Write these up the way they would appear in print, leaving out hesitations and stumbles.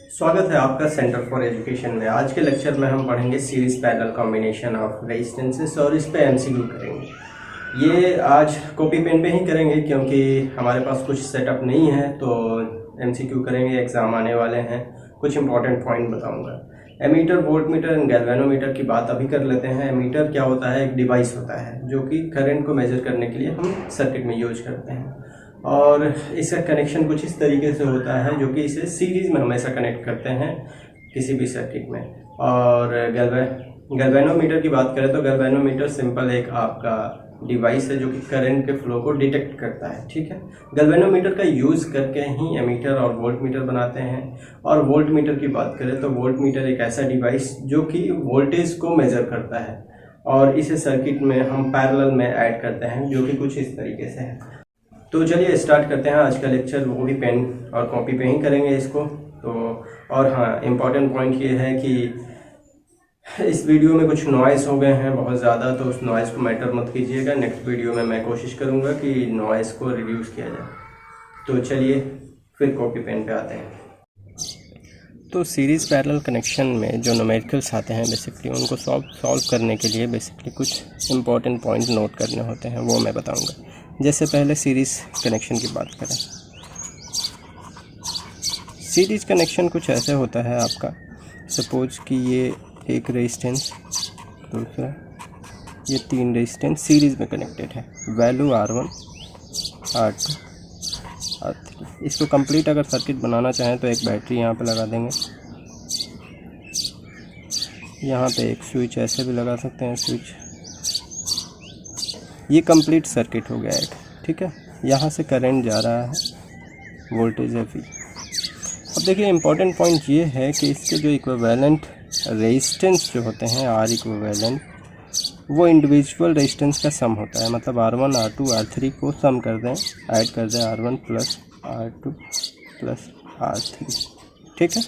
स्वागत है आपका सेंटर फॉर एजुकेशन में। आज के लेक्चर में हम पढ़ेंगे series parallel combination of resistances और इस पे एमसीक्यू करेंगे। ये आज कॉपी पेन पे ही करेंगे क्योंकि हमारे पास कुछ सेटअप नहीं है, तो एमसीक्यू करेंगे। एग्ज़ाम आने वाले हैं, कुछ इंपॉर्टेंट पॉइंट बताऊंगा। एमीटर, वोल्टमीटर एंड गैल्वेनोमीटर की बात अभी कर लेते हैं। एमीटर क्या होता है? एक डिवाइस होता है जो कि करंट को मेजर करने के लिए हम सर्किट में यूज करते हैं, और इसका कनेक्शन कुछ इस तरीके से होता है जो कि इसे सीरीज में हमेशा कनेक्ट करते हैं किसी भी सर्किट में। और गैल्वेनोमीटर की बात करें तो गैल्वेनोमीटर सिंपल एक आपका डिवाइस है जो कि करंट के फ्लो को डिटेक्ट करता है। ठीक है, गैल्वेनोमीटर का यूज़ करके ही एमीटर और वोल्टमीटर बनाते हैं। और वोल्टमीटर की बात करें तो वोल्टमीटर एक ऐसा डिवाइस जो कि वोल्टेज को मेजर करता है, और इसे सर्किट में हम पैरेलल में ऐड करते हैं जो कि कुछ इस तरीके से है। तो चलिए स्टार्ट करते हैं आज का लेक्चर। वो भी पेन और कॉपी पे ही करेंगे इसको। तो और हाँ, इम्पॉर्टेंट पॉइंट ये है कि इस वीडियो में कुछ नॉइज़ हो गए हैं बहुत ज़्यादा, तो उस नॉइज़ को मैटर मत कीजिएगा। नेक्स्ट वीडियो में मैं कोशिश करूँगा कि नॉइज़ को रिड्यूस किया जाए। तो चलिए फिर कॉपी पेन पे आते हैं। तो सीरीज़ पैरेलल कनेक्शन में जो न्यूमेरिकल्स आते हैं बेसिकली उनको सॉल्व करने के लिए बेसिकली कुछ इम्पॉर्टेंट पॉइंट नोट करने होते हैं, वो मैं बताऊंगा। जैसे पहले सीरीज़ कनेक्शन की बात करें। सीरीज़ कनेक्शन कुछ ऐसे होता है आपका, सपोज कि ये एक रेजिस्टेंस, दूसरा ये 3 रेजिस्टेंस सीरीज़ में कनेक्टेड है। Value R1, R2, R3। इसको कंप्लीट अगर सर्किट बनाना चाहें तो एक बैटरी यहाँ पे लगा देंगे। यहाँ पे एक स्विच ऐसे भी लगा सकते हैं, स्विच। ये कंप्लीट सर्किट हो गया एक। ठीक है, यहाँ से करंट जा रहा है, वोल्टेज है V। अब देखिए इंपॉर्टेंट पॉइंट ये है कि इसके जो इक्विवेलेंट रेजिस्टेंस जो होते हैं R इक्विवेलेंट, वो इंडिविजुअल रेजिस्टेंस का सम होता है। मतलब R1, R2, R3 को सम कर दें, ऐड कर दें R1 plus R2 plus R3। ठीक है,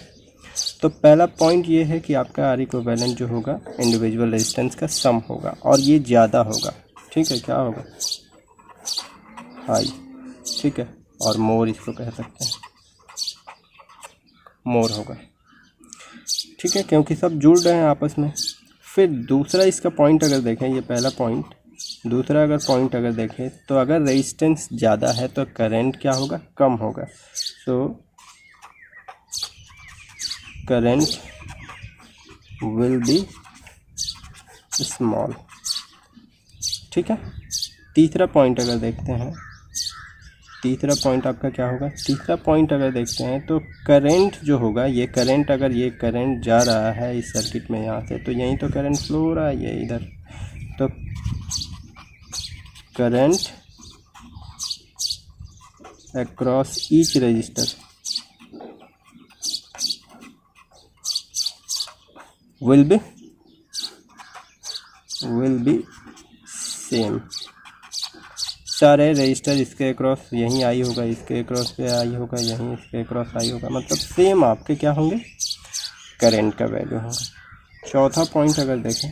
तो पहला पॉइंट ये है कि आपका R इक्विवेलेंट जो होगा इंडिविजुअल रेजिस्टेंस का सम होगा, और ये ज़्यादा होगा। ठीक है, क्या होगा? हाई। ठीक है, और मोर इसको कह सकते हैं, मोर होगा। ठीक है, क्योंकि सब जुड़ रहे हैं आपस में। फिर दूसरा इसका पॉइंट अगर देखें, ये पहला पॉइंट। दूसरा अगर पॉइंट अगर देखें तो अगर रेजिस्टेंस ज़्यादा है तो करंट क्या होगा? कम होगा। So current will be small. ठीक है, तीसरा पॉइंट अगर देखते हैं, तीसरा पॉइंट आपका क्या होगा? तीसरा पॉइंट अगर देखते हैं तो करंट जो होगा, ये करंट, अगर ये करंट जा रहा है इस सर्किट में यहाँ से, तो यहीं तो करंट फ्लो हो रहा है, ये इधर। तो current across each resistor will be same. सारे रजिस्टर इसके अक्रॉस यहीं आई होगा, इसके अक्रॉस पे आई होगा, यहीं इसके अक्रॉस आई होगा, मतलब सेम आपके क्या होंगे? करंट का वैल्यू होगा। चौथा पॉइंट अगर देखें,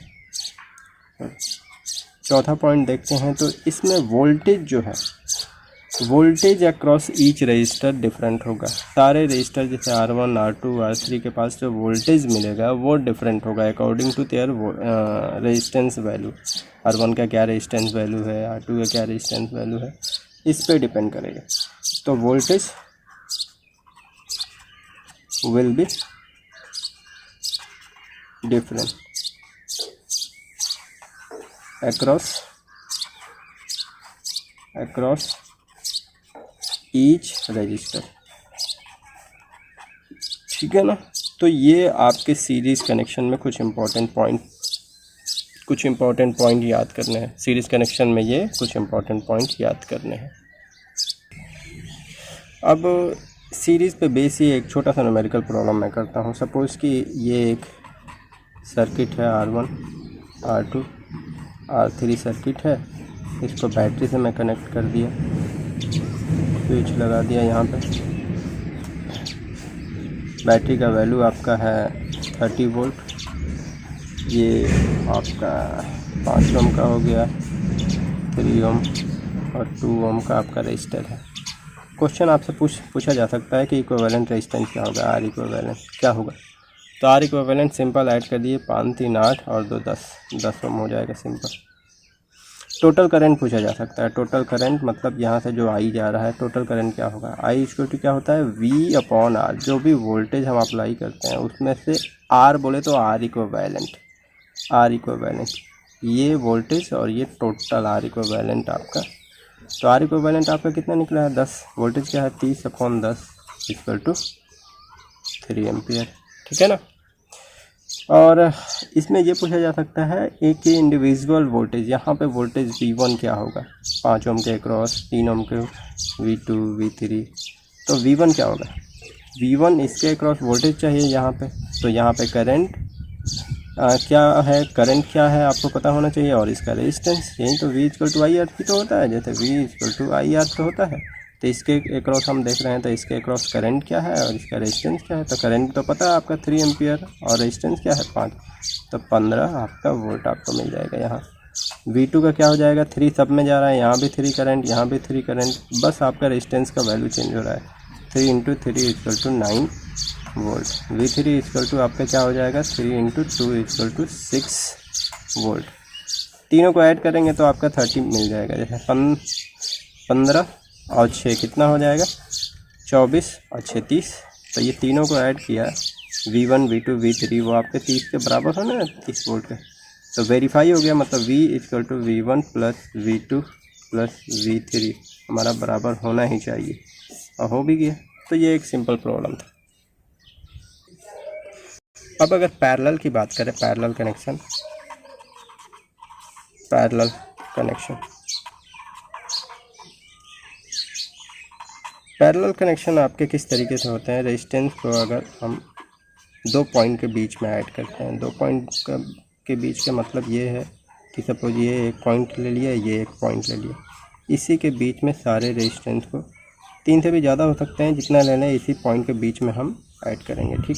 चौथा पॉइंट देखते हैं तो इसमें वोल्टेज जो है, voltage across each resistor different होगा। सारे रजिस्टर जैसे R1, R2, R3 के पास जो वोल्टेज मिलेगा वो डिफरेंट होगा according to their resistance value. R1 का क्या रेजिस्टेंस वैल्यू है, R2 का क्या रेजिस्टेंस वैल्यू है, इस पे डिपेंड करेगा। तो voltage will be different across each resistor. ठीक है ना? तो ये आपके सीरीज़ कनेक्शन में कुछ इम्पोर्टेंट पॉइंट याद करने हैं। सीरीज़ कनेक्शन में ये कुछ इम्पोर्टेंट पॉइंट याद करने हैं। अब सीरीज़ पे बेस ही एक छोटा सा न्यूमेरिकल प्रॉब्लम मैं करता हूँ। सपोज़ कि ये एक सर्किट है, R1, R2, R3 सर्किट है। इसको बैटरी से मैं कनेक्ट कर दिया, स्विच लगा दिया यहाँ पे। बैटरी का वैल्यू आपका है 30 वोल्ट। ये आपका 5 ओम का हो गया, 3 ओम और 2 ओम का आपका रजिस्टर है। क्वेश्चन आपसे पूछा जा सकता है कि इक्विवेलेंट रेजिस्टेंस क्या होगा, आर इक्विवेलेंट क्या होगा। तो आर इक्विवेलेंट सिंपल ऐड कर दिए, 5 3 8 और 2 10 ओम हो जाएगा सिंपल। टोटल करंट पूछा जा सकता है, टोटल करंट मतलब यहाँ से जो आई जा रहा है टोटल करंट क्या होगा। आई इक्वल टू क्या होता है, वी अपॉन आर। जो भी वोल्टेज हम अप्लाई करते हैं उसमें से आर बोले तो आर इक्विवेलेंट, आर इक्विवेलेंट ये वोल्टेज और ये टोटल आर इक्विवेलेंट आपका। तो आर इक्विवेलेंट आपका कितना निकला है 10, वोल्टेज क्या है 30/10 इक्वल टू 3 एम्पियर, ठीक है ना। और इसमें ये पूछा जा सकता है एक इंडिविजुअल वोल्टेज, यहाँ पे वोल्टेज V1 क्या होगा, 5 ओम के अक्रॉस, 3 ओम के V2 V3, तो V1 क्या होगा, V1 इसके अक्रॉस वोल्टेज चाहिए यहाँ पे। तो यहाँ पे करंट क्या है, करंट क्या है आपको पता होना चाहिए, और इसका रेजिस्टेंस, यही तो V equal to I R भी तो होता है, जैसे V equal to I R तो होता है। तो इसके अक्रॉस हम देख रहे हैं, तो इसके अक्रॉस करंट क्या है और इसका रेजिस्टेंस क्या है। तो करंट तो पता है आपका 3 एम्पियर और रेजिस्टेंस क्या है 5, तो 15 आपका वोल्ट आपको मिल जाएगा यहाँ। V2 का क्या हो जाएगा, 3 सब में जा रहा है, यहाँ भी 3 करंट, यहाँ भी 3 करंट, बस आपका रेजिस्टेंस का वैल्यू चेंज हो रहा है। 3 × 3 equal to 9 volt. V3 equal to आपका क्या हो जाएगा, 3 × 2 इक्वल टू 6 वोल्ट। तीनों को ऐड करेंगे तो आपका 30 मिल जाएगा, जैसे 15 और 6 कितना हो जाएगा 24 और 6 30। तो ये तीनों को ऐड किया, V1 V2 V3 वो आपके 30 के बराबर है ना, 30 वोल्ट के। तो वेरीफाई हो गया, मतलब V equal to V1 plus V2 plus V3 हमारा बराबर होना ही चाहिए, और हो भी गया। तो ये एक सिंपल प्रॉब्लम था। अब अगर पैरेलल की बात करें, parallel connection, parallel connection, parallel connection आपके किस तरीके से होते हैं। रेजिस्टेंस को अगर हम 2 पॉइंट के बीच में ऐड करते हैं, 2 पॉइंट के बीच का मतलब ये है कि सपोज ये एक पॉइंट ले लिया, ये एक पॉइंट ले लिया, इसी के बीच में सारे रेजिस्टेंस को, 3 से भी ज़्यादा हो सकते हैं, जितना ले लें इसी पॉइंट के बीच में हम ऐड करेंगे, ठीक।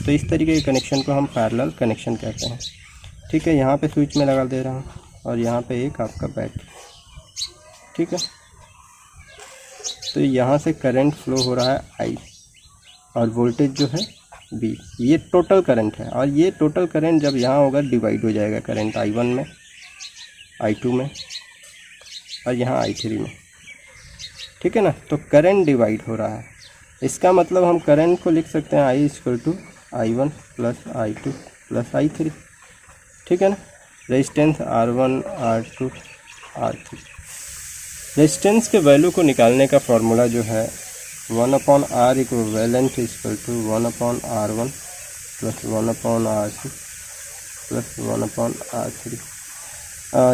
तो इस तरीके के कनेक्शन को हम पैरेलल कनेक्शन कहते हैं, ठीक है। यहाँ पे स्विच में लगा दे रहा हूँ और यहाँ पे एक आपका बैटरी, ठीक है। तो यहाँ से करंट फ्लो हो रहा है I और वोल्टेज जो है B, ये टोटल करंट है। और ये टोटल करंट जब यहाँ होगा डिवाइड हो जाएगा, करंट I1 में, I2 में और यहाँ I3 में, ठीक है ना। तो करंट डिवाइड हो रहा है, इसका मतलब हम करंट को लिख सकते हैं I equal to I1 plus I2 plus I3, ठीक है ना। Resistance R1 R2 R3, resistance के वैल्यू को निकालने का फॉर्मूला जो है 1/R equivalent equal to 1/R1 plus 1/R2 plus 1/R3।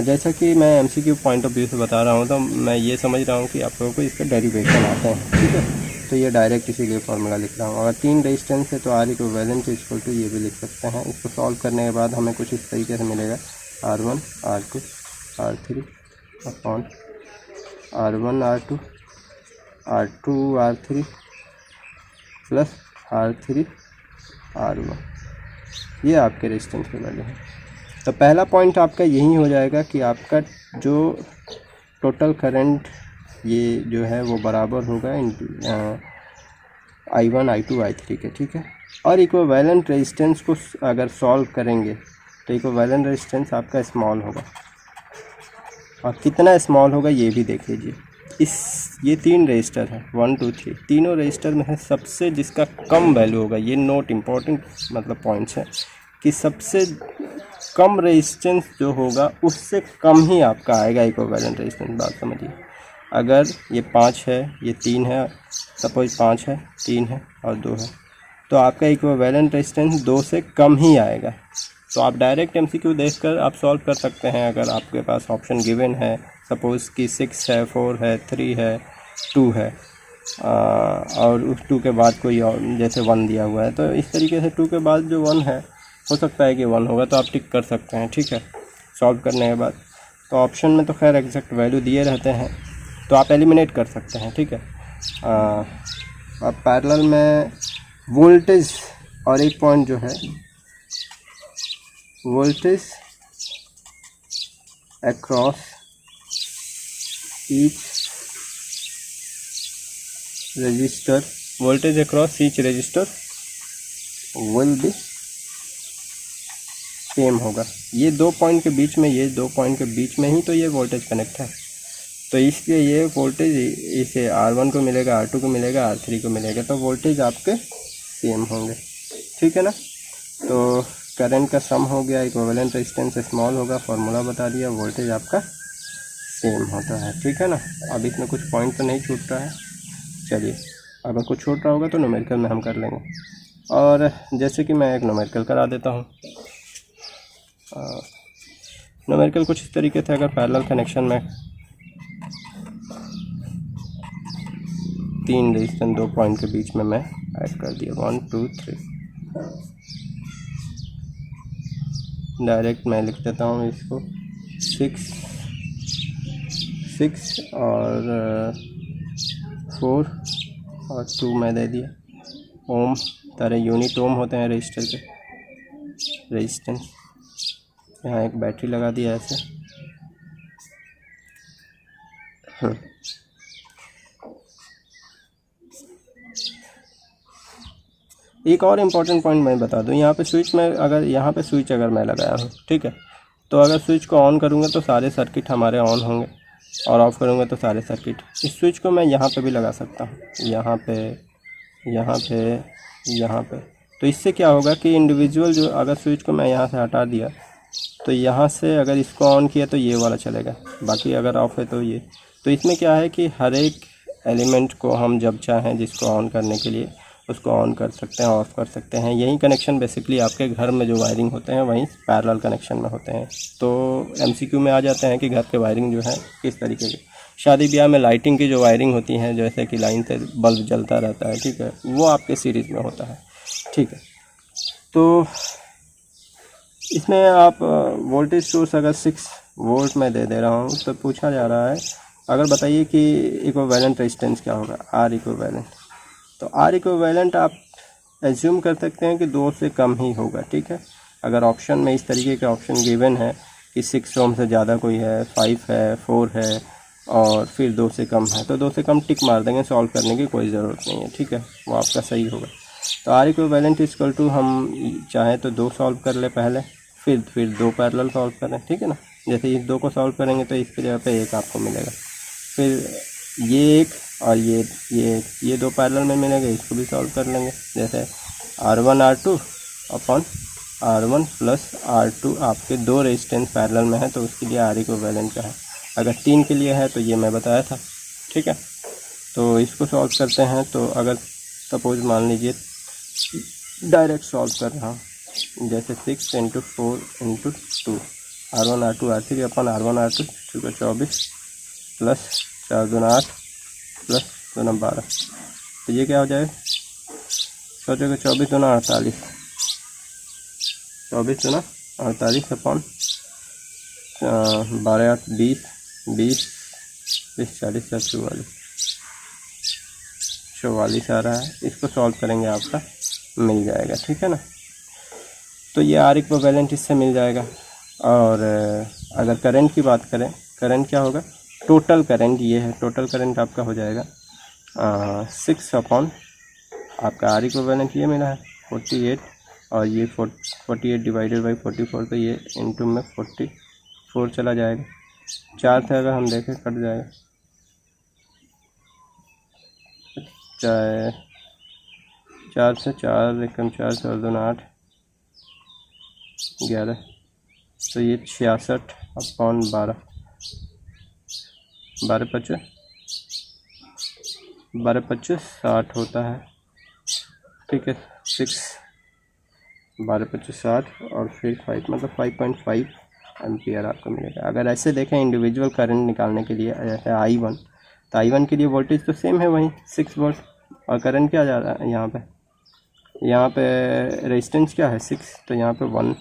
जैसा कि मैं MCQ पॉइंट ऑफ व्यू से बता रहा हूँ, तो मैं ये समझ रहा हूँ कि आप लोगों को इसका डेरिवेशन आते हैं, ठीक है। तो ये डायरेक्ट इसीलिए फार्मूला लिख रहा हूँ। अगर 3 रेजिस्टेंस है तो R इक्विवेलेंट इक्वल टू ये भी लिख सकते हैं। इसको सॉल्व करने के बाद हमें कुछ इस तरीके से मिलेगा, R1 R2 R3 upon R1 R2 R2 R3 plus R3 R1, ये आपके रेजिस्टेंस के वैल्यू है। तो पहला पॉइंट आपका यही हो जाएगा कि आपका जो टोटल करंट ये जो है वो बराबर होगा I1 I2 I3 के, ठीक है। और इक्विवेलेंट रेजिस्टेंस को अगर सॉल्व करेंगे तो इक्विवेलेंट रेजिस्टेंस आपका स्मॉल होगा, और कितना स्मॉल होगा ये भी देख लीजिए। ये 3 रजिस्टर है, 1 2 3, तीनों रजिस्टर में है सबसे जिसका कम वैल्यू होगा, ये नोट इम्पोर्टेंट मतलब पॉइंट्स है कि सबसे कम रेजिस्टेंस जो होगा उससे कम ही आपका आएगा इक्विवेलेंट रेजिस्टेंस। बात समझिए, अगर ये 5 है, ये 3 है, सपोज 5 है, 3 है और 2 है, तो आपका इक्विवेलेंट रेजिस्टेंस 2 से कम ही आएगा। तो आप डायरेक्ट MCQ देखकर आप सॉल्व कर सकते हैं, अगर आपके पास ऑप्शन गिवन है, सपोज़ कि 6 है, 4 है, 3 है, 2 है, और उस 2 के बाद कोई और जैसे 1 दिया हुआ है, तो इस तरीके से 2 के बाद जो 1 है हो सकता है कि 1 होगा, तो आप टिक कर सकते हैं, ठीक है, सॉल्व करने के बाद। तो ऑप्शन में तो खैर एग्जैक्ट वैल्यू दिए रहते हैं, तो आप एलिमिनेट कर सकते हैं, ठीक है। अब पैरेलल में वोल्टेज और एक पॉइंट जो है voltage across each resistor voltage across each resistor will be same होगा। ये 2 पॉइंट के बीच में, ये 2 पॉइंट के बीच में ही तो ये वोल्टेज कनेक्ट है, तो इसलिए ये वोल्टेज इसे R1 को मिलेगा, R2 को मिलेगा, R3 को मिलेगा, तो वोल्टेज आपके सेम होंगे, ठीक है ना। तो करंट का सम हो गया, इक्विवेलेंट रेजिस्टेंस स्मॉल होगा, फार्मूला बता दिया, वोल्टेज आपका सेम होता है, ठीक है ना। अब इसमें कुछ पॉइंट तो नहीं छूट रहा है, चलिए अगर कुछ छूट रहा होगा तो न्यूमेरिकल में हम कर लेंगे। और जैसे कि मैं एक न्यूमेरिकल करा देता हूँ। न्यूमेरिकल कुछ इस तरीके से, अगर पैरेलल कनेक्शन में 3 रेजिस्टेंस 2 पॉइंट के बीच में मैं ऐड कर दिया 1 2 3, डायरेक्ट मैं लिख देता हूँ इसको 6 और 4 और 2 मैं दे दिया। ओम तरह यूनिट ओम होते हैं रजिस्टर के, रेजिस्टेंस। यहाँ एक बैटरी लगा दिया ऐसे। एक और इम्पॉर्टेंट पॉइंट मैं बता दूँ, यहाँ पे स्विच में, अगर यहाँ पे स्विच अगर मैं लगाया हूँ, ठीक है, तो अगर स्विच को ऑन करूँगा तो सारे सर्किट हमारे ऑन होंगे, और ऑफ़ करूँगा तो सारे सर्किट। इस स्विच को मैं यहाँ पे भी लगा सकता हूँ, यहाँ पे, यहाँ पे, यहाँ पे। तो इससे क्या होगा कि इंडिविजुअल जो, अगर स्विच को मैं यहाँ से हटा दिया तो यहाँ से अगर इसको ऑन किया तो ये वाला चलेगा, बाकी अगर ऑफ़ है तो ये। तो इसमें क्या है कि हर एक एलिमेंट को हम जब चाहें जिसको ऑन करने के लिए उसको ऑन कर सकते हैं, ऑफ़ कर सकते हैं। यही कनेक्शन बेसिकली आपके घर में जो वायरिंग होते हैं वहीं पैरेलल कनेक्शन में होते हैं। तो MCQ में आ जाते हैं कि घर के वायरिंग जो है किस तरीके की। शादी ब्याह में लाइटिंग की जो वायरिंग होती है, जैसे कि लाइन से बल्ब जलता रहता है, ठीक है, वो आपके सीरीज़ में होता है, ठीक है। तो इसमें आप वोल्टेज सोर्स अगर 6 वोल्ट में दे रहा हूँ, तो पूछा जा रहा है अगर बताइए कि इक्विवेलेंट रेजिस्टेंस क्या होगा, R इक्विवेलेंट। तो R इक्विवेलेंट आप एज्यूम कर सकते हैं कि 2 से कम ही होगा, ठीक है। अगर ऑप्शन में इस तरीके के ऑप्शन गिवन है कि 6 ओम से ज़्यादा कोई है, 5 है, 4 है और फिर 2 से कम है, तो 2 से कम टिक मार देंगे, सॉल्व करने की कोई ज़रूरत नहीं है, ठीक है, वो आपका सही होगा। तो R इक्विवेलेंट इक्वल टू, हम चाहें तो 2 सॉल्व कर ले पहले, फिर 2 पैरेलल सॉल्व करें, ठीक है ना। जैसे इस 2 को सॉल्व करेंगे तो इसकी जगह पे 1 आपको मिलेगा, फिर ये 1 और ये 2 पैरेलल में मिलेंगे, इसको भी सॉल्व कर लेंगे। जैसे R1 R2 upon R1 plus R2 आपके 2 रेजिस्टेंस पैरेलल में है, तो उसके लिए R इक्विवेलेंट का है। अगर 3 के लिए है तो ये मैं बताया था, ठीक है। तो इसको सॉल्व करते हैं, तो अगर सपोज मान लीजिए डायरेक्ट सॉल्व कर रहा हूँ, जैसे 6 × 4 × 2 R1 R2 R3 अपन R1 R2 24 प्लस 4 दूना 8 प्लस 2 दूना 12, तो ये क्या हो जाएगा, सोचोगे 24 दूना 48, 24 दूना 48 अपॉन 12 8 20 20 20 40 44 आ रहा है। इसको सॉल्व करेंगे आपका मिल जाएगा, ठीक है ना। तो ये R इक्विवेलेंट इससे मिल जाएगा। और अगर करंट की बात करें, करंट क्या होगा, टोटल करंट ये है, टोटल करंट आपका हो जाएगा 6 अपॉन आपका R इक्विवेलेंट ये मिला है 48, और ये 48 डिवाइडेड बाई 44, तो ये इनटू में 44 चला जाएगा। 4 से अगर हम देखें कट जाएगा, 4 से 4 एकम 4 से 2 8 11, तो ये 66 अपॉन 12 12 60 होता है, ठीक है। 6 12 60 और फिर 5 मतलब 5.5 एम्पियर आपको मिलेगा। अगर ऐसे देखें इंडिविजुअल करंट निकालने के लिए, जैसे I1, तो I1 के लिए वोल्टेज तो सेम है वहीं 6 वोल्ट, और करंट क्या जा रहा है यहाँ पे रेजिस्टेंस क्या है 6, तो यहाँ पे 1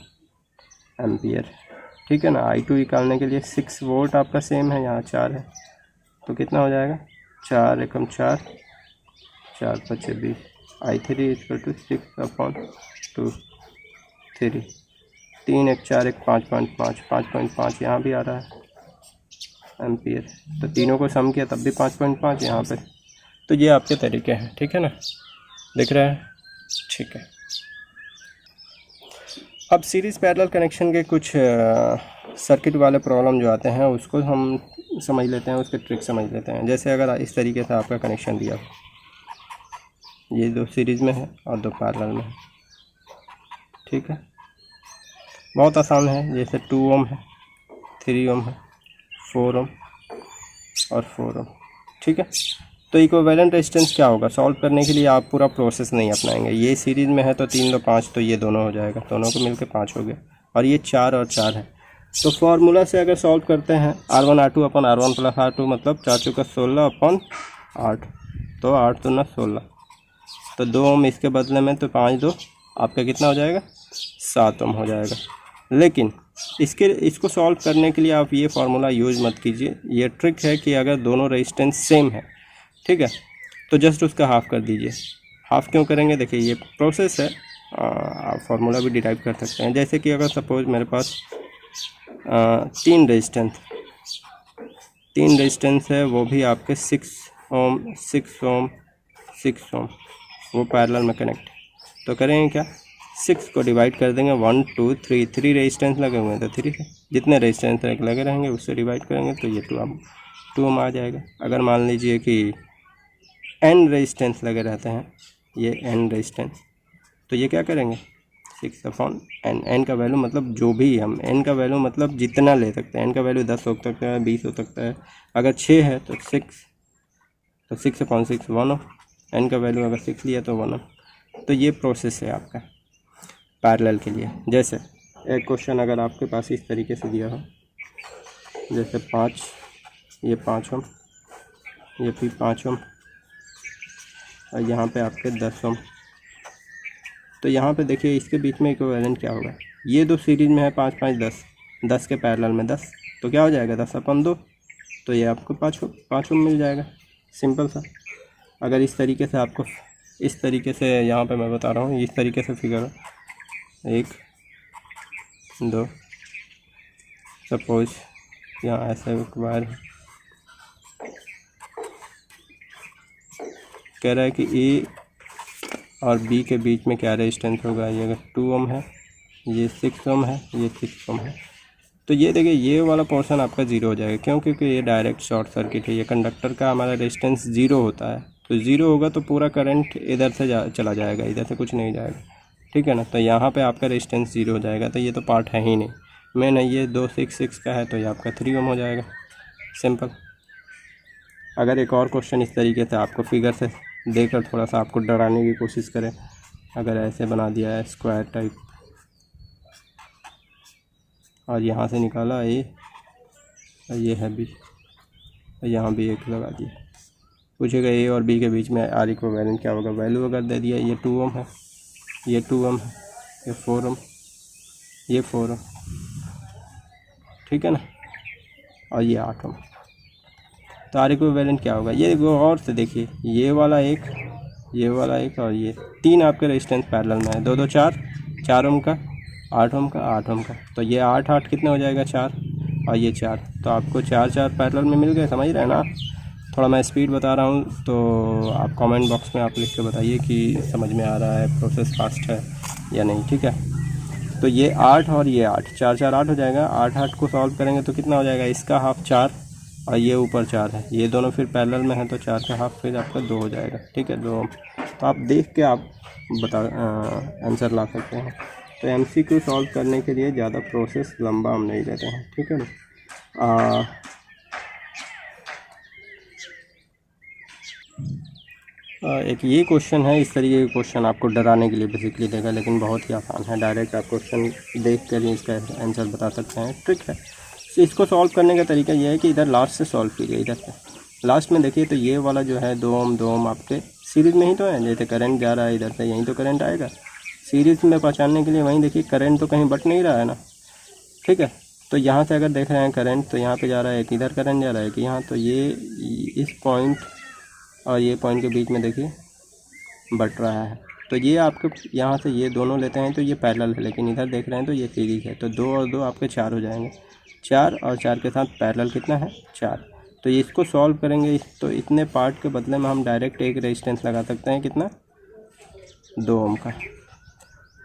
एम्पियर, ठीक है ना। I2 निकालने के लिए 6 वोल्ट आपका सेम है, यहाँ 4 है, तो कितना हो जाएगा 4 एकम 4 4 5 20, I3 इक्वल टू 6 अपॉन 2 3 3 1 4 1 5.5 5.5 यहाँ भी आ रहा है एम्पियर, तो तीनों को सम किया तब भी 5.5, यहाँ पे तो ये आपके तरीके हैं, ठीक है ना, दिख रहा है, ठीक है। अब सीरीज़ पैरेलल कनेक्शन के कुछ सर्किट वाले प्रॉब्लम जो आते हैं उसको हम समझ लेते हैं, उसके ट्रिक समझ लेते हैं। जैसे अगर इस तरीके से आपका कनेक्शन दिया, ये दो सीरीज़ में है और दो पैरेलल में है, ठीक है, बहुत आसान है। जैसे 2 ओम है, 3 ओम है, 4 ओम और 4 ओम, ठीक है। तो इक्विवेलेंट रेजिस्टेंस क्या होगा, सॉल्व करने के लिए आप पूरा प्रोसेस नहीं अपनाएंगे। ये सीरीज़ में है तो 3 2 5, तो ये दोनों हो जाएगा, दोनों को मिलकर 5 हो गया, और ये 4 और 4 है। तो फार्मूला से अगर सॉल्व करते हैं R1 R2 अपन R1 प्लस R2 मतलब 4 चौका 16 अपन 8, तो 8 दूना 16, तो 2 ओम इसके बदले में, तो 5 2 आपका कितना हो जाएगा, 7 ओम हो जाएगा। लेकिन इसको सॉल्व करने के लिए आप ये फार्मूला यूज़ मत कीजिए। ये ट्रिक है कि अगर दोनों रेजिस्टेंस सेम है, ठीक है, तो जस्ट उसका हाफ़ कर दीजिए। हाफ़ क्यों करेंगे, देखिए ये प्रोसेस है, आप फार्मूला भी डिराइव कर सकते हैं। जैसे कि अगर सपोज मेरे पास 3 रेजिस्टेंस है, वो भी आपके 6 ओम 6 ओम 6 ओम, वो पैरेलल में कनेक्ट, तो करेंगे क्या, 6 को डिवाइड कर देंगे 1 2 3, 3 रेजिस्टेंस लगे हुए हैं तो 3 है, जितने रेजिस्टेंस लगे रहेंगे उससे डिवाइड करेंगे तो ये 2 ओम आ जाएगा। अगर मान लीजिए कि n रेजिस्टेंस लगे रहते हैं, ये n रेजिस्टेंस, तो ये क्या करेंगे, 6/n, n का वैल्यू मतलब जो भी हम n का वैल्यू मतलब जितना ले सकते हैं, n का वैल्यू 10 हो सकता है, 20 हो सकता है, अगर 6 है तो 6, तो 6/6 1 हो, n का वैल्यू अगर 6 लिया तो 1 हो। तो ये प्रोसेस है आपका पैरेलल के लिए। जैसे एक क्वेश्चन अगर आपके पास इस तरीके से दिया हो, जैसे 5, ये 5 ओम, ये भी 5 ओम, और यहाँ पे आपके 10 ओम, तो यहाँ पे देखिए इसके बीच में इक्विवेलेंट क्या होगा, ये दो सीरीज में है 5 5 10, 10 के पैरेलल में 10, तो क्या हो जाएगा 10/2, तो ये आपको 5 ओम मिल जाएगा, सिंपल सा। अगर इस तरीके से आपको, इस तरीके से यहाँ पे मैं बता रहा हूँ, इस तरीके से फिगर 1 2, सपोज यहाँ ऐसे वायर कह रहा है कि ए और बी के बीच में क्या रेजिस्टेंस होगा, ये अगर 2 ओम है, ये 6 ओम है, ये 6 ओम है, तो ये देखिए ये वाला पोर्शन आपका 0 हो जाएगा। क्यों, क्योंकि ये डायरेक्ट शॉर्ट सर्किट है, ये कंडक्टर का हमारा रेजिस्टेंस 0 होता है, तो 0 होगा तो पूरा करंट इधर से चला जाएगा, इधर से कुछ नहीं जाएगा, ठीक है ना। तो यहाँ पे आपका रेजिस्टेंस 0 हो जाएगा, तो ये तो पार्ट है ही नहीं मेन है। ये 2 6 6 का है तो ये आपका 3 ओम हो जाएगा, सिंपल। अगर एक और क्वेश्चन इस तरीके से आपको फिगर से देकर थोड़ा सा आपको डराने की कोशिश करें, अगर ऐसे बना दिया है स्क्वायर टाइप और यहाँ से निकाला ए, ये है बी, यहाँ भी एक लगा दिया, पूछेगा ए और बी के बीच में आर इक्विवेलेंट क्या होगा, वैल्यू अगर दे दिया, ये 2 ओम है, ये 2 ओम है, ये 4 ओम, ये 4 ओम, ठीक है ना, और ये 8 ओम, तो आर इक्विवेलेंट क्या होगा। ये और से देखिए, ये वाला एक, ये वाला एक, और ये 3 आपके रेजिस्टेंस पैरेलल में है, 2 2 4 ओम का, 8 ओम का, 8 ओम का, तो ये 8 8 कितने हो जाएगा 4, और ये 4, तो आपको 4 4 पैरेलल में मिल गए, समझ रहे हैं ना। थोड़ा मैं स्पीड बता रहा हूँ तो आप कमेंट बॉक्स में आप लिख के बताइए कि समझ में आ रहा है, प्रोसेस फास्ट है या नहीं, ठीक है। तो ये 8 और ये 8, 4 4 8 हो जाएगा, 8 8 को सॉल्व करेंगे तो कितना हो जाएगा, इसका हाफ 4 और ये ऊपर 4 है, ये दोनों फिर पैरेलल में है तो 4 का हाफ फिर आपका 2 हो जाएगा, ठीक है, 2 ओम। तो आप देख के आप आंसर ला सकते हैं। तो MCQ सॉल्व करने के लिए ज़्यादा प्रोसेस लंबा हम नहीं देते हैं, ठीक है ना। एक ये क्वेश्चन है, इस तरीके के क्वेश्चन आपको डराने के लिए बेसिकली देगा, लेकिन बहुत ही आसान है, डायरेक्ट आप क्वेश्चन देख कर ही इसका आंसर बता सकते हैं, ट्रिक है। तो इसको सॉल्व करने का तरीका यह है कि इधर लास्ट से सॉल्व कीजिए, इधर से लास्ट में देखिए, तो ये वाला जो है 2 ओम 2 ओम आपके सीरीज़ में ही तो है, जैसे करंट जा रहा है इधर से, यहीं तो करंट आएगा, सीरीज़ में पहचानने के लिए वहीं देखिए करंट तो कहीं बट नहीं रहा है ना, ठीक है। तो यहाँ से अगर देख रहे हैं करंट, तो यहाँ पे जा रहा है, किधर करंट जा रहा है कि यहाँ, तो ये इस पॉइंट और ये पॉइंट के बीच में देखिए बट रहा है, तो ये आपके यहाँ से ये दोनों लेते हैं तो ये पैरेलल है, लेकिन इधर देख रहे हैं तो ये सीरीज़ है, तो 2 और 2 आपके 4 हो जाएंगे, 4 और 4 के साथ पैरेलल कितना है 4, तो इसको सॉल्व करेंगे तो इतने पार्ट के बदले में हम डायरेक्ट एक रेजिस्टेंस लगा सकते हैं, कितना, 2 ओम का।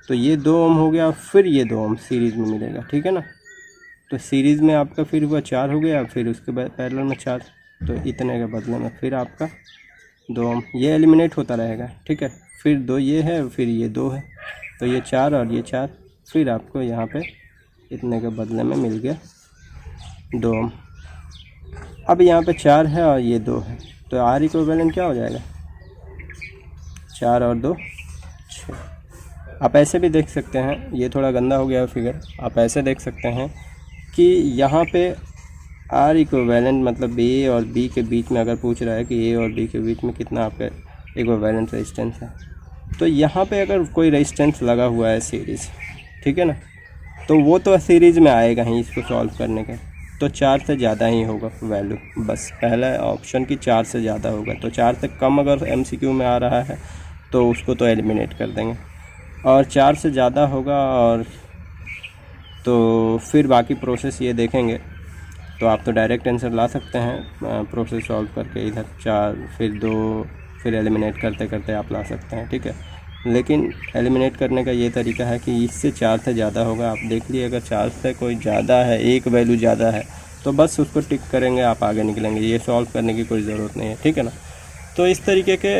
तो ये 2 ओम हो गया, फिर ये 2 ओम सीरीज़ में मिलेगा, ठीक है ना। तो सीरीज़ में आपका फिर हुआ 4 हो गया, फिर उसके बाद पैरेलल में 4, तो इतने के बदले में फिर आपका 2 ओम, ये एलिमिनेट होता रहेगा, ठीक है। फिर 2 ये है, फिर ये 2 है, तो ये 4 और ये 4, फिर आपको यहाँ पे इतने के बदले में मिल गया 2 ओम। अब यहाँ पे 4 है और ये 2 है, तो आर इक्विवेलेंट क्या हो जाएगा, 4 और 2 6। आप ऐसे भी देख सकते हैं, ये थोड़ा गंदा हो गया फिगर, आप ऐसे देख सकते हैं कि यहाँ पे आर इक्विवेलेंट मतलब ए और बी के बीच में अगर पूछ रहा है कि ए और बी के बीच में कितना आपका इक्विवेलेंट रेजिस्टेंस है, तो यहाँ पे अगर कोई रेजिस्टेंस लगा हुआ है सीरीज़, ठीक है ना, तो वो तो सीरीज़ में आएगा ही इसको सॉल्व करने के, तो 4 से ज़्यादा ही होगा वैल्यू, बस पहला ऑप्शन की 4 से ज़्यादा होगा। तो 4 से कम अगर एमसीक्यू में आ रहा है तो उसको तो एलिमिनेट कर देंगे, और 4 से ज़्यादा होगा और तो फिर बाकी प्रोसेस ये देखेंगे। तो आप तो डायरेक्ट आंसर ला सकते हैं प्रोसेस सॉल्व करके, इधर 4 फिर 2 फिर एलिमिनेट करते करते आप ला सकते हैं, ठीक है। लेकिन एलिमिनेट करने का ये तरीका है कि इससे 4 से ज़्यादा होगा, आप देख लिए अगर 4 से कोई ज़्यादा है, एक वैल्यू ज़्यादा है, तो बस उसको टिक करेंगे, आप आगे निकलेंगे, ये सॉल्व करने की कोई ज़रूरत नहीं है, ठीक है ना। तो इस तरीके के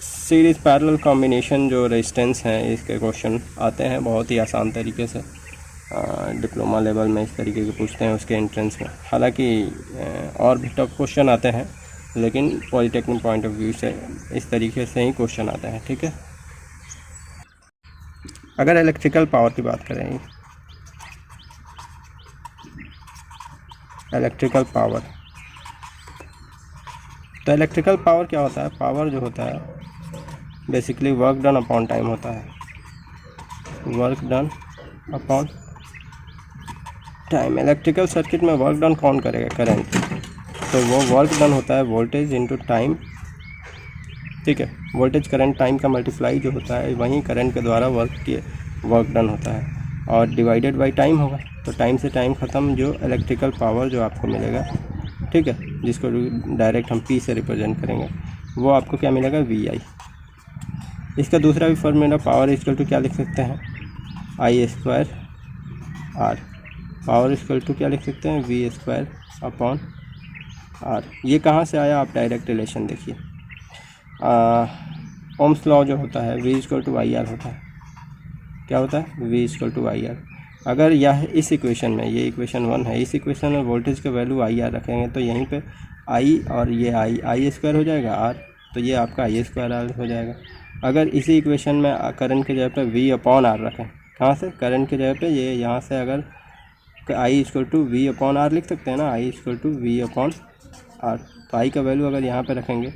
सीरीज़ पैरेलल कॉम्बिनेशन जो रेजिस्टेंस हैं इसके क्वेश्चन आते हैं बहुत ही आसान तरीके से, डिप्लोमा लेवल में इस तरीके के पूछते हैं उसके एंट्रेंस में। हालांकि और भी टफ क्वेश्चन आते हैं, लेकिन पॉलिटेक्निक पॉइंट ऑफ व्यू से इस तरीके से ही क्वेश्चन आते हैं, ठीक है। अगर इलेक्ट्रिकल पावर की बात करें, इलेक्ट्रिकल पावर, तो इलेक्ट्रिकल पावर क्या होता है, पावर जो होता है basically work done upon time होता है, work done upon time. Electrical circuit में वर्क डन कौन करेगा, करंट, तो वो वर्क डन होता है वोल्टेज इनटू टाइम, ठीक है। वोल्टेज करंट टाइम का मल्टीप्लाई जो होता है वहीं करंट के द्वारा वर्क डन होता है, और डिवाइडेड बाय टाइम होगा, तो टाइम से टाइम ख़त्म जो इलेक्ट्रिकल पावर जो आपको मिलेगा, ठीक है, जिसको डायरेक्ट हम P से रिप्रेजेंट करेंगे, वो आपको क्या मिलेगा, VI। इसका दूसरा भी फॉर्मूला पावर इक्वल टू क्या लिख सकते हैं, I² R। Power equal to क्या लिख सकते हैं, V² अपॉन R। ये कहाँ से आया, आप डायरेक्ट रिलेशन देखिए, ओम्स लॉ जो होता है V इक्वल टू IR होता है, क्या होता है, V इक्वल टू IR। अगर यह इस इक्वेशन में, ये इक्वेशन 1 है, इस इक्वेशन में वोल्टेज का वैल्यू IR रखेंगे तो यहीं पे I और ये I² हो जाएगा R, तो ये आपका I² R हो जाएगा। अगर इसी इक्वेशन में करंट की जगह पे V अपॉन R रखें, कहाँ से, करंट की जगह पे ये यहाँ से अगर I equal to V upon R लिख सकते हैं ना, I equal to V upon R, तो I का वैल्यू अगर यहाँ पे रखेंगे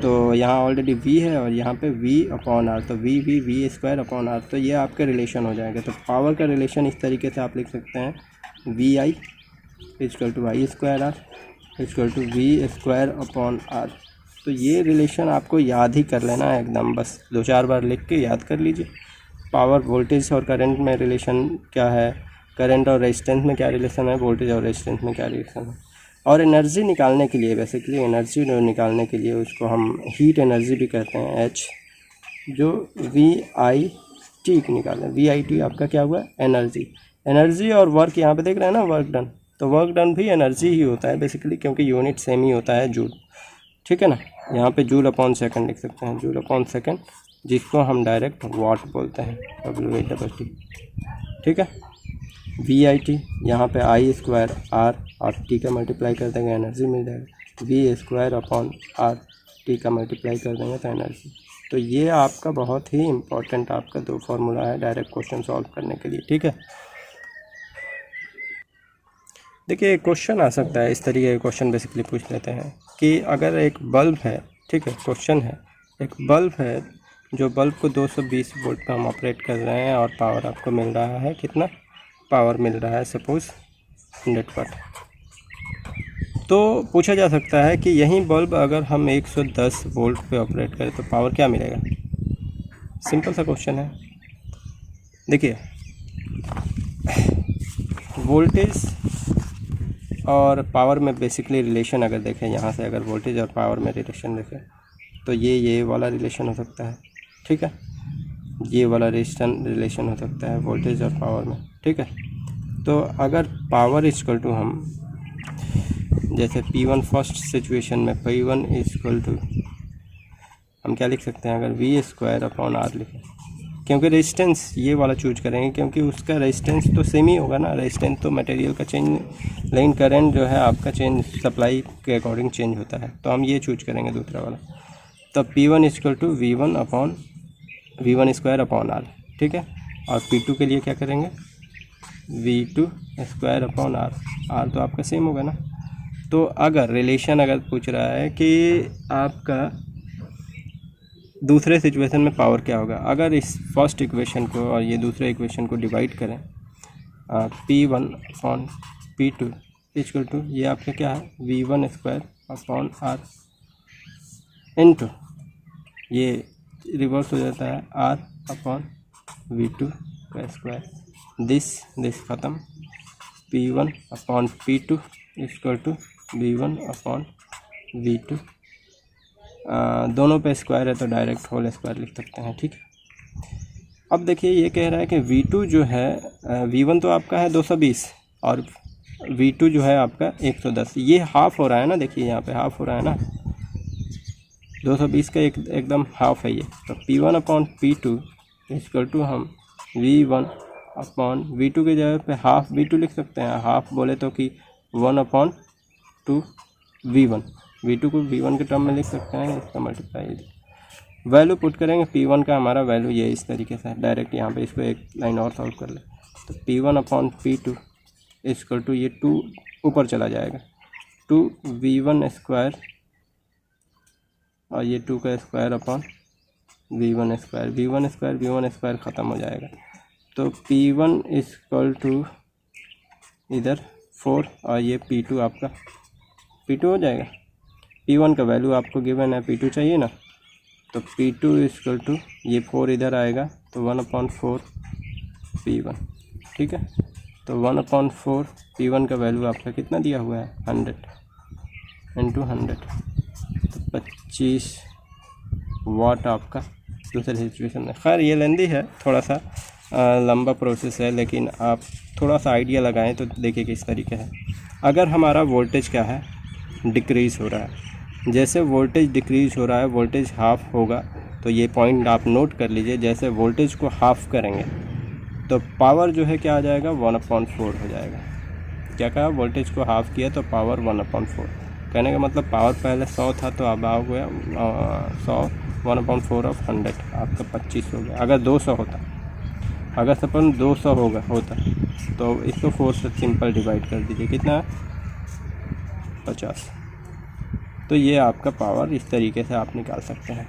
तो यहाँ ऑलरेडी V है और यहाँ पे V अपॉन R, तो V² अपॉन R, तो ये आपका रिलेशन हो जाएगा। तो पावर का रिलेशन इस तरीके से आप लिख सकते हैं, VI equal to I² R equal to V² upon R। तो ये रिलेशन आपको याद ही कर लेना है एकदम, बस 2-4 बार लिख के याद कर लीजिए। पावर वोल्टेज और करंट में रिलेशन क्या है, करंट और रेजिस्टेंस में क्या रिलेशन है, वोल्टेज और रेजिस्टेंस में क्या रिलेशन है। और एनर्जी निकालने के लिए, बेसिकली एनर्जी निकालने के लिए उसको हम हीट एनर्जी भी कहते हैं, H, जो VIT निकालें, VIT आपका क्या हुआ, एनर्जी और वर्क यहाँ पे देख रहे हैं ना, वर्क डन, तो वर्क डन भी एनर्जी ही होता है बेसिकली, क्योंकि यूनिट सेम ही होता है, जूल, ठीक है ना। यहाँ पे जूल अपॉन सेकंड लिख सकते हैं, जूल अपॉन सेकंड, जिसको हम डायरेक्ट वाट बोलते हैं, WAT, ठीक है। VIT यहाँ पे I² R और T का मल्टीप्लाई कर देंगे, एनर्जी मिल जाएगा, V² अपॉन R, T का मल्टीप्लाई कर देंगे तो एनर्जी। तो ये आपका बहुत ही इम्पोर्टेंट आपका 2 फार्मूला है डायरेक्ट क्वेश्चन सॉल्व करने के लिए, ठीक है। देखिए क्वेश्चन आ सकता है इस तरीके के क्वेश्चन बेसिकली पूछ लेते हैं कि अगर एक बल्ब है, ठीक है, क्वेश्चन है एक बल्ब है, जो बल्ब को 220 वोल्ट पर हम ऑपरेट कर रहे हैं और पावर आपको मिल रहा है, कितना पावर मिल रहा है, सपोज़ 100 वाट। तो पूछा जा सकता है कि यही बल्ब अगर हम 110 वोल्ट पे ऑपरेट करें तो पावर क्या मिलेगा। सिंपल सा क्वेश्चन है। देखिए वोल्टेज और पावर में बेसिकली रिलेशन अगर देखें, यहाँ से अगर वोल्टेज और पावर में रिलेशन देखें तो ये वाला रिलेशन हो सकता है, ठीक है। ये वाला रिलेशन हो सकता है वोल्टेज और पावर में, ठीक है। तो अगर पावर इक्वल टू हम जैसे P1 फर्स्ट सिचुएशन में P1 इक्वल टू हम क्या लिख सकते हैं, अगर V²/R लिखें, क्योंकि रेजिस्टेंस ये वाला चूज करेंगे क्योंकि उसका रेजिस्टेंस तो सेम ही होगा ना। रेजिस्टेंस तो मटेरियल का चेंज, लेकिन करंट जो है आपका चेंज सप्लाई के अकॉर्डिंग चेंज होता है, तो हम ये चूज करेंगे दूसरा वाला। तब P1 इक्वल टू V1/R, ठीक है। और P2 के लिए क्या करेंगे, V2²/R, R तो आपका सेम होगा ना। तो अगर रिलेशन अगर पूछ रहा है कि आपका दूसरे सिचुएशन में पावर क्या होगा, अगर इस फर्स्ट इक्वेशन को और ये दूसरे इक्वेशन को डिवाइड करें, P1/P2 इक्वल टू ये आपका क्या है, V1²/R इनटू ये रिवर्स हो जाता है R/V2², दिस ख़त्म, P1/P2 इक्वल टू V1/V2, दोनों पे स्क्वायर है तो डायरेक्ट होल स्क्वायर लिख सकते हैं, ठीक है। अब देखिए ये कह रहा है कि V2 जो है, V1 तो आपका है 220 और V2 जो है आपका 110, ये हाफ हो रहा है ना, देखिए यहाँ पे हाफ हो रहा है ना, 220 का एकदम हाफ है ये। तो P1/P2 इक्वल टू हम V1/V2 के जगह पे हाफ V2 लिख सकते हैं, हाफ बोले तो कि 1/2 V1 को V1 के टर्म में लिख सकते हैं, इसका मल्टीप्लाई वैल्यू पुट करेंगे। P1 का हमारा वैल्यू ये इस तरीके से डायरेक्ट यहाँ पे इसको एक लाइन और सॉल्व कर ले, तो P1/P2 इक्वल टू ये 2 ऊपर चला जाएगा, 2V1² और ये 2 का स्क्वायर/V1² ख़त्म हो जाएगा। तो P1 इक्वल टू इधर 4 और ये P2 आपका P2 हो जाएगा। P1 का वैल्यू आपको गिवन है, P2 चाहिए ना, तो P2 इक्वल टू ये 4 इधर आएगा तो 1/4 P1, ठीक है। तो 1/4 P1 का वैल्यू आपका कितना दिया हुआ है, 100 × 100, तो 25 वाट आपका दूसरे सिचुएशन में। खैर ये लेंदी है, थोड़ा सा लंबा प्रोसेस है, लेकिन आप थोड़ा सा आइडिया लगाएं तो देखिए किस तरीके है। अगर हमारा वोल्टेज क्या है, डिक्रीज़ हो रहा है, जैसे वोल्टेज डिक्रीज़ हो रहा है, वोल्टेज हाफ होगा, तो ये पॉइंट आप नोट कर लीजिए। जैसे वोल्टेज को हाफ करेंगे तो पावर जो है क्या आ जाएगा, 1/4 हो जाएगा। क्या कहा, वोल्टेज को हाफ किया तो पावर 1/4, कहने का मतलब पावर पहले 100 था तो अब आ गया 100, 1/4 ऑफ 100 आपका 25 हो गया। अगर 200 होता, अगर सपोज 200 होता तो इसको 4 से सिंपल डिवाइड कर दीजिए, कितना 50। तो ये आपका पावर इस तरीके से आप निकाल सकते हैं।